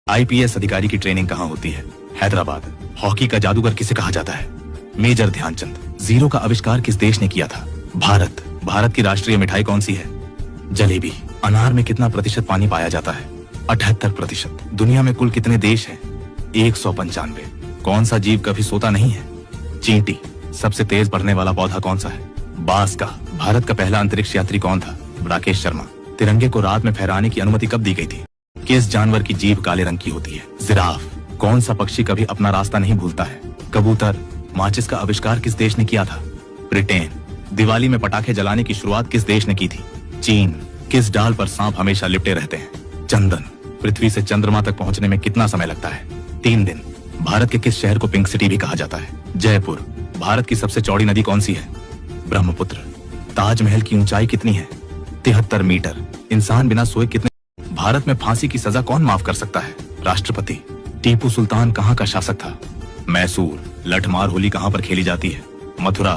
IPS अधिकारी की training कहाँ होती है? हैदराबाद। हॉकी का जादूगर किसे कहा जाता है? मेजर ध्यानचंद। जीरो का आविष्कार किस देश ने किया था? भारत। भारत की राष्ट्रीय मिठाई कौन सी है? जलेबी। अनार में कितना प्रतिशत पानी पाया जाता है? 78%। दुनिया में कुल कितने देश हैं? 195। कौन सा जीव कभी सोता नहीं है? चींटी। सबसे तेज बढ़ने वाला पौधा कौन सा है? बांस का। भारत का पहला अंतरिक्ष यात्री कौन था? राकेश शर्मा। तिरंगे को रात में फहराने की अनुमति कब दी गई थी? किस जानवर की जीभ काले रंग की होती है? जिराफ। कौन सा पक्षी कभी अपना रास्ता नहीं भूलता है? कबूतर। माचिस का आविष्कार किस देश ने किया था? ब्रिटेन। दिवाली में पटाखे जलाने की शुरुआत किस देश ने की थी? चीन। किस डाल पर सांप हमेशा लिपटे रहते हैं? चंदन। पृथ्वी से चंद्रमा तक पहुंचने में कितना समय लगता है? 3 दिन। भारत के किस शहर को पिंक सिटी भी कहा जाता है? जयपुर। भारत की सबसे चौड़ी नदी कौन सी है? ब्रह्मपुत्र। ताजमहल की ऊंचाई कितनी है? 73 मीटर। इंसान बिना सोए कितने? भारत में फांसी की सजा कौन माफ कर सकता है? राष्ट्रपति। टीपू सुल्तान कहाँ का शासक था? मैसूर। लठमार होली कहाँ पर खेली जाती है? मथुरा।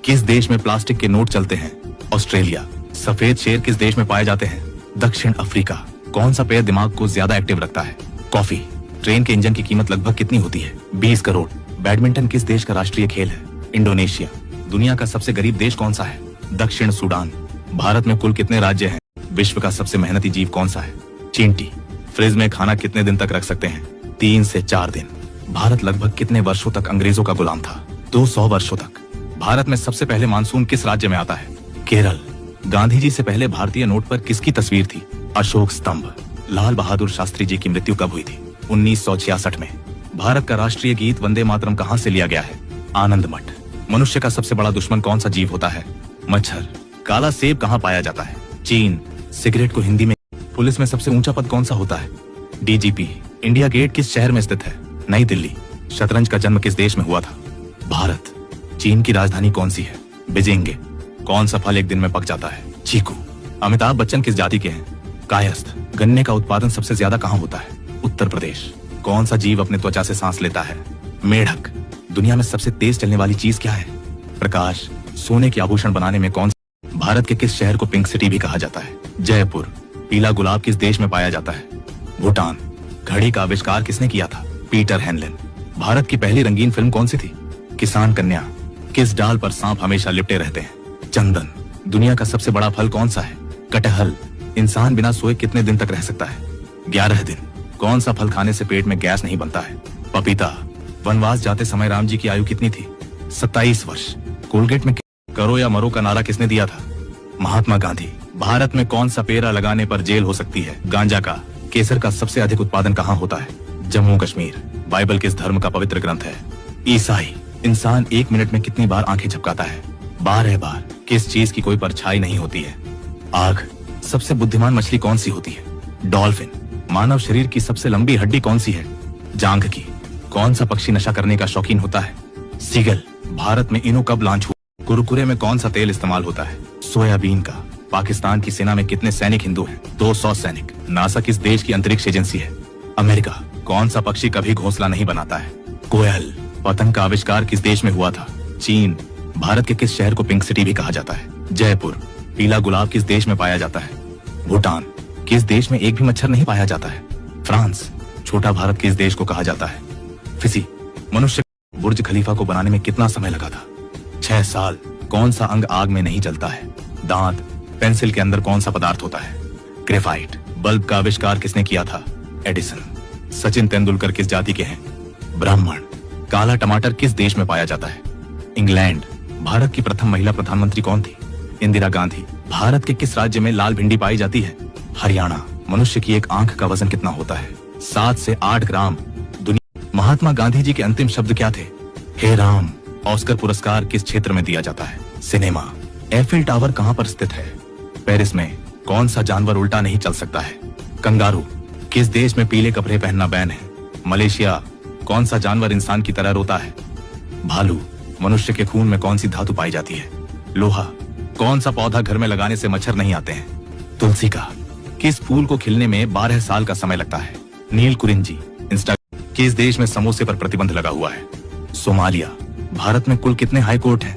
किस देश में प्लास्टिक के नोट चलते हैं? ऑस्ट्रेलिया। सफेद शेर किस देश में पाए जाते हैं? दक्षिण अफ्रीका। कौन सा पेय दिमाग को ज्यादा एक्टिव रखता है? कॉफी। ट्रेन के इंजन की कीमत लगभग कितनी होती है? 20 करोड़। बैडमिंटन किस देश का राष्ट्रीय खेल है? इंडोनेशिया। दुनिया का सबसे गरीब देश कौन सा है? दक्षिण सूडान। भारत में कुल कितने राज्य हैं? विश्व का सबसे मेहनती जीव कौन सा है? चींटी। फ्रिज में खाना कितने दिन तक रख सकते हैं? 3 से 4 दिन। भारत लगभग कितने वर्षों तक अंग्रेजों का गुलाम था? 200 वर्षों तक। भारत में सबसे पहले मानसून किस राज्य में आता है? केरल। गांधी जी से पहले भारतीय नोट पर किसकी तस्वीर थी? अशोक स्तंभ। लाल बहादुर शास्त्री जी की मृत्यु कब हुई थी? 1966 में। भारत का राष्ट्रीय गीत वंदे मातरम कहाँ से लिया गया है? आनंद मठ। मनुष्य का सबसे बड़ा दुश्मन कौन सा जीव होता है? मच्छर। काला सेब कहाँ पाया जाता है? चीन। सिगरेट को हिंदी में। पुलिस में सबसे ऊंचा पद कौन सा होता है? डीजीपी। इंडिया गेट किस शहर में स्थित है? नई दिल्ली। शतरंज का जन्म किस देश में हुआ था? भारत। चीन की राजधानी कौन सी है? बीजिंग। कौन सा फल एक दिन में पक जाता है? चीकू। अमिताभ बच्चन किस जाति के हैं? कायस्थ। गन्ने का उत्पादन सबसे ज्यादा कहाँ होता है? उत्तर प्रदेश। कौन सा जीव अपने त्वचा से सांस लेता है? मेढक। दुनिया में सबसे तेज चलने वाली चीज क्या है? प्रकाश। सोने के आभूषण बनाने में कौन सा? भारत के किस शहर को पिंक सिटी भी कहा जाता है? जयपुर। पीला गुलाब किस देश में पाया जाता है? भूटान। घड़ी का आविष्कार किसने किया था? पीटर हेनलिन। भारत की पहली रंगीन फिल्म कौन सी थी? किसान कन्या। किस डाल पर सांप हमेशा लिपटे रहते हैं? चंदन। दुनिया का सबसे बड़ा फल कौन सा है? कटहल। इंसान बिना सोए कितने दिन तक रह सकता है? 11 दिन। कौन सा फल खाने से पेट में गैस नहीं बनता है? पपीता। वनवास जाते समय राम जी की आयु कितनी थी? 27 वर्ष। कोलगेट में करो या मरो का नारा किसने दिया था? महात्मा गांधी। भारत में कौन सा पेरा लगाने पर जेल हो सकती है? गांजा का। केसर का सबसे अधिक उत्पादन कहाँ होता है? जम्मू कश्मीर। बाइबल किस धर्म का पवित्र ग्रंथ है? ईसाई। इंसान 1 मिनट में कितनी बार आंखें झपकाता है? 12 बार। किस चीज की कोई परछाई नहीं होती है? आग। सबसे बुद्धिमान मछली कौन सी होती है? डॉल्फिन। मानव शरीर की सबसे लंबी हड्डी कौन सी है? जांघ की। कौन सा पक्षी नशा करने का शौकीन होता है? सीगल। भारत में इनो कब लॉन्च हुआ? कुरकुरे में कौन सा तेल इस्तेमाल होता है? सोयाबीन का। पाकिस्तान की सेना में कितने सैनिक हिंदू हैं? 200 सैनिक। नासा किस देश की अंतरिक्ष एजेंसी है? अमेरिका। कौन सा पक्षी कभी घोंसला नहीं बनाता है? कोयल। पतंग का आविष्कार किस देश में हुआ था? चीन। भारत के किस शहर को पिंक सिटी भी कहा जाता है? जयपुर। पीला गुलाब किस देश में पाया जाता है? भूटान। किस देश में एक भी मच्छर नहीं पाया जाता है? फ्रांस। छोटा भारत किस देश को कहा जाता है? फिजी। मनुष्य बुर्ज खलीफा को बनाने में कितना समय लगा था? 6 साल। कौन सा अंग आग में नहीं जलता है? दांत। पेंसिल के अंदर कौन सा पदार्थ होता है? ग्रेफाइट। बल्ब का आविष्कार किसने किया था? एडिसन। सचिन तेंदुलकर किस जाति के हैं? ब्राह्मण। काला टमाटर किस देश में पाया जाता है? इंग्लैंड। भारत की प्रथम महिला प्रधानमंत्री कौन थी? इंदिरा गांधी। भारत के किस राज्य में लाल भिंडी पाई जाती है? हरियाणा। मनुष्य की एक आंख का वजन कितना होता है? 7 से 8 ग्राम। महात्मा गांधी जी के अंतिम शब्द क्या थे? हे राम। ऑस्कर पुरस्कार किस क्षेत्र में दिया जाता है? सिनेमा। एफिल टावर कहाँ पर स्थित है? पेरिस में। कौन सा जानवर उल्टा नहीं चल सकता है? कंगारू। किस देश में पीले कपड़े पहनना बैन है? मलेशिया। कौन सा जानवर इंसान की तरह रोता है? भालू। मनुष्य के खून में कौन सी धातु पाई जाती है? लोहा। कौन सा पौधा घर में लगाने से मच्छर नहीं आते हैं? तुलसी का। किस फूल को खिलने में 12 साल का समय लगता है? नील कुरिंजी। किस देश में समोसे पर प्रतिबंध लगा हुआ है? सोमालिया। भारत में कुल कितने हाई कोर्ट हैं?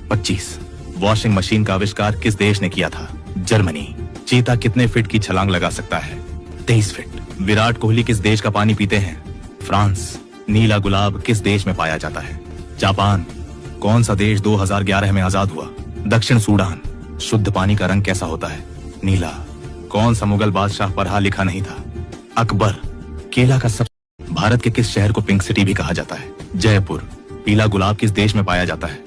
25। वॉशिंग मशीन का आविष्कार किस देश ने किया था? जर्मनी। चीता कितने फीट की छलांग लगा सकता है? 23 फीट। विराट कोहली किस देश का पानी पीते हैं? फ्रांस। नीला गुलाब किस देश में पाया जाता है? जापान। कौन सा देश 2011 में आजाद हुआ? दक्षिण सूडान। शुद्ध पानी का रंग कैसा होता है? नीला। कौन सा मुगल बादशाह पढ़ा लिखा नहीं था? अकबर। केला का सब। भारत के किस शहर को पिंक सिटी भी कहा जाता है? जयपुर। पीला गुलाब किस देश में पाया जाता है?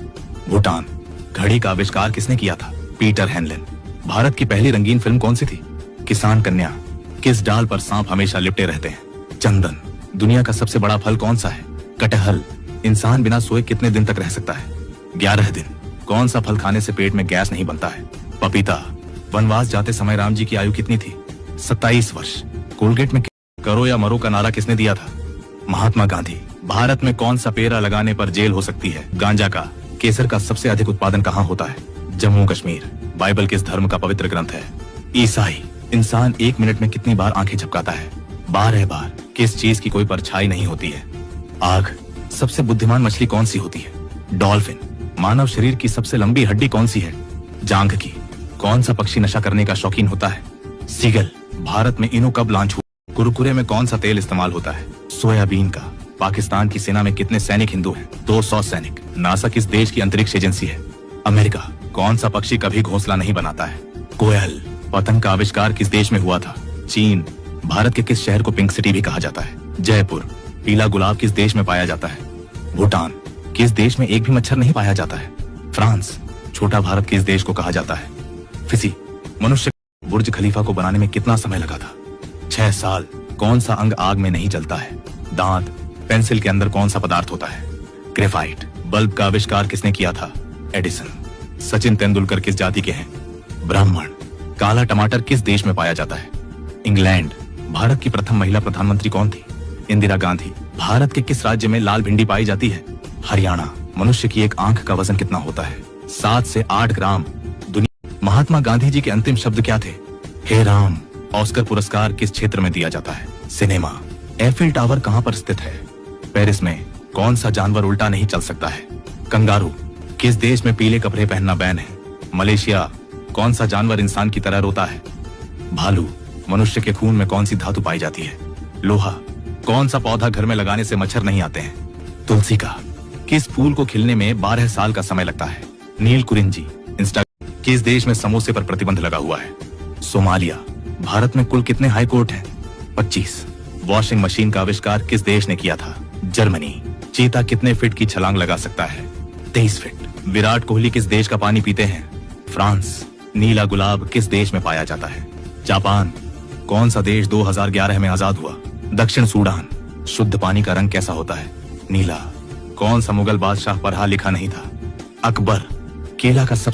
भूटान। घड़ी का आविष्कार किसने किया था? पीटर हेनलिन। भारत की पहली रंगीन फिल्म कौन सी थी? किसान कन्या। किस डाल पर सांप हमेशा लिपटे रहते हैं? चंदन। दुनिया का सबसे बड़ा फल कौन सा है? कटहल। इंसान बिना सोए कितने दिन तक रह सकता है? 11 दिन। कौन सा फल खाने से पेट में गैस नहीं बनता है? पपीता। वनवास जाते समय राम जी की आयु कितनी थी? 27 वर्ष। कोलगेट में करो या मरो का नारा किसने दिया था? महात्मा गांधी। भारत में कौन सा पेरा लगाने पर जेल हो सकती है? गांजा का। केसर का सबसे अधिक उत्पादन कहाँ होता है? जम्मू कश्मीर। बाइबल किस धर्म का पवित्र ग्रंथ है? ईसाई। इंसान 1 मिनट में कितनी बार आंखें झपकाता है? 12 बार। किस चीज की कोई परछाई नहीं होती है? आग। सबसे बुद्धिमान मछली कौन सी होती है? डॉल्फिन। मानव शरीर की सबसे लंबी हड्डी कौन सी है? जांघ की। कौन सा पक्षी नशा करने का शौकीन होता है? सीगल। भारत में इनो कब लॉन्च हुआ? कुरकुरे में कौन सा तेल इस्तेमाल होता है? सोयाबीन का। पाकिस्तान की सेना में कितने सैनिक हिंदू हैं? 200 सैनिक। नासा किस देश की अंतरिक्ष एजेंसी है? अमेरिका। कौन सा पक्षी कभी घोंसला नहीं बनाता है? कोयल। पतंग का आविष्कार किस देश में हुआ था? चीन। भारत के किस शहर को पिंक सिटी भी कहा जाता है? जयपुर। पीला गुलाब किस देश में पाया जाता है? भूटान। किस देश में एक भी मच्छर नहीं पाया जाता है? फ्रांस। छोटा भारत किस देश को कहा जाता है? फिजी। मनुष्य बुर्ज खलीफा को बनाने में कितना समय लगा था? 6 साल। कौन सा अंग आग में नहीं जलता है? दांत। पेंसिल के अंदर कौन सा पदार्थ होता है? ग्रेफाइट। बल्ब का आविष्कार किसने किया था? एडिसन। सचिन तेंदुलकर किस जाति के हैं? ब्राह्मण। काला टमाटर किस देश में पाया जाता है? इंग्लैंड। भारत की प्रथम महिला प्रधानमंत्री कौन थी? इंदिरा गांधी। भारत के किस राज्य में लाल भिंडी पाई जाती है? हरियाणा। मनुष्य की एक आंख का वजन कितना होता है? 7 से 8 ग्राम। महात्मा गांधी जी के अंतिम शब्द क्या थे? हे राम। ऑस्कर पुरस्कार किस क्षेत्र में दिया जाता है? सिनेमा। एफिल टावर कहां पर स्थित है? पेरिस में। कौन सा जानवर उल्टा नहीं चल सकता है? कंगारू। किस देश में पीले कपड़े पहनना बैन है? मलेशिया। कौन सा जानवर इंसान की तरह रोता है? भालू। मनुष्य के खून में कौन सी धातु पाई जाती है? लोहा। कौन सा पौधा घर में लगाने से मच्छर नहीं आते हैं? तुलसी का। किस फूल को खिलने में 12 साल का समय लगता है? नील कुरिंजी। किस देश में समोसे पर प्रतिबंध लगा हुआ है? सोमालिया। भारत में कुल कितने हाई कोर्ट हैं? 25। वॉशिंग मशीन का आविष्कार किस देश ने किया था? जर्मनी। चीता कितने फीट की छलांग लगा सकता है? 23 फीट। विराट कोहली किस देश का पानी पीते हैं? फ्रांस। नीला गुलाब किस देश में पाया जाता है? जापान। कौन सा देश 2011 में आजाद हुआ? दक्षिण सूडान। शुद्ध पानी का रंग कैसा होता है? नीला। कौन सा मुगल बादशाह पढ़ा लिखा नहीं था? अकबर। केला का सब